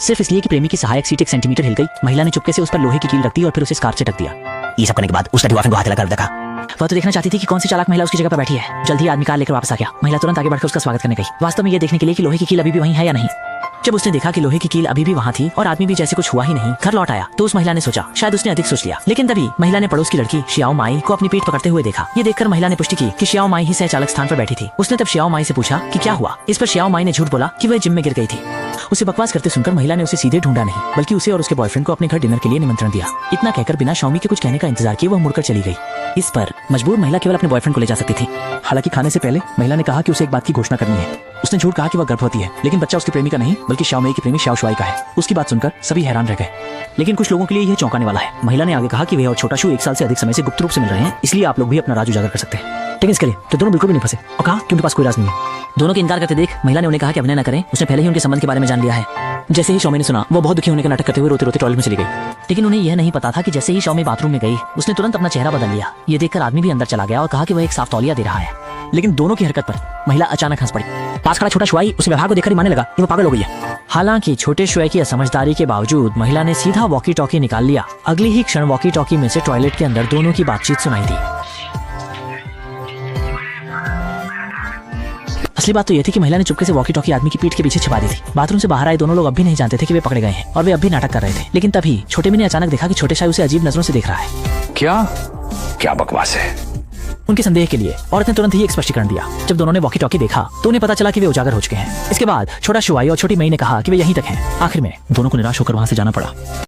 सिर्फ इसलिए कि प्रेमी की सहायक सीट 1 सेंटीमीटर हिल गई। महिला ने चुपके से उस पर लोहे की कील रख दी और फिर उसे स्कार्फ से ढक दिया। ये सब करने के बाद उसने डॉल्फिन को हाथ लगाकर देखा। वह तो देखना चाहती थी कि कौन सी चालाक महिला उसकी जगह पर बैठी है। जल्द ही आदमी कार लेकर वापस आ गया। महिला तुरंत आगे बढ़कर उसका स्वागत करने गई, वास्तव में ये देखने के लिए कि लोहे की कील अभी भी वहीं है या नहीं। जब उसने देखा कि लोहे की कील अभी भी वहाँ थी और आदमी भी जैसे कुछ हुआ ही नहीं घर लौट आया, तो उस महिला ने सोचा शायद उसने अधिक सोच लिया। लेकिन तभी महिला ने पड़ोस की लड़की शियाओ माई को अपनी पीठ पकड़ते हुए देखा। ये देखकर महिला ने पुष्टि की कि शियाओ माई ही सह चालक स्थान पर बैठी थी। उसने तब शियाओ माई से पूछा कि क्या हुआ। इस पर शियाओ माई ने झूठ बोला कि वह जिम में गिर गई थी। उसे बकवास करते सुनकर महिला ने उसे सीधे ढूंढा नहीं, बल्कि उसे और उसके बॉयफ्रेंड को अपने घर डिनर के लिए निमंत्रण दिया। इतना कहकर बिना शाओमी के कुछ कहने का इंतजार किए वह मुड़कर चली गई। इस पर मजबूर महिला केवल अपने बॉयफ्रेंड को ले जा सकती थी। हालांकि खाने से पहले महिला ने कहा कि उसे एक बात की घोषणा करनी है। उसने झूठ कहा कि वह गर्भवती है, लेकिन बच्चा उसके प्रेमी का नहीं बल्कि शाओमी की प्रेमी शाओ शुआई का है। उसकी बात सुनकर सभी हैरान रह गए, लेकिन कुछ लोगों के लिए यह चौंकाने वाला है। महिला ने आगे कहा कि वे और छोटा शू 1 साल से अधिक समय से गुप्त रूप से मिल रहे हैं, इसलिए आप लोग भी अपना राज उजागर कर सकते हैं। लेकिन इसके लिए तो दोनों बिल्कुल भी नहीं फंसे और कहा कि उनके पास कोई राज नहीं है। दोनों के इनकार करते देख महिला ने उन्हें कहा कि अभिनय न करें, उसने पहले ही उनके संबंध के बारे में जान लिया है। जैसे ही शाओमी ने सुना, वो बहुत दुखी होने का नाटक करते हुए रोते रोते टॉयलेट में चली गई। लेकिन उन्हें यह नहीं पता था कि जैसे ही शाओमी बाथरूम में गई, उसने तुरंत अपना चेहरा बदल लिया। ये देखकर आदमी भी अंदर चला गया और कहा कि वह एक साफ तौलिया दे रहा है। लेकिन दोनों की हरकत पर महिला अचानक हंस पड़ी। पास खड़ा छोटा शुआई उस व्यवहार को देखकर ही मानने लगा कि वो पागल हो गई है। हालांकि छोटे शुआई की असमझदारी के बावजूद महिला ने सीधा वॉकी टॉकी निकाल लिया। अगली ही क्षण वॉकी टॉकी में से टॉयलेट के अंदर दोनों की बातचीत सुनाई दी। असली बात तो यह थी कि महिला ने चुपके से वॉकी टॉकी आदमी की पीठ के पीछे छिपा दी थी। बाथरूम से बाहर आए दोनों लोग अब भी नहीं जानते थे कि वे पकड़े गए हैं और वे अब भी नाटक कर रहे थे। लेकिन तभी छोटे मी ने अचानक देखा कि छोटे शाह उसे अजीब नजरों से देख रहा है। क्या क्या बकवास है। उनके संदेह के लिए औरत ने तुरंत ही एक स्पष्टीकरण दिया। जब दोनों ने वॉकी टॉकी देखा तो उन्हें पता चला कि वे उजागर हो चुके हैं। इसके बाद छोटा शुआई और छोटी मई ने कहा कि वे यहीं तक हैं। आखिर में दोनों को निराश होकर वहां से जाना पड़ा।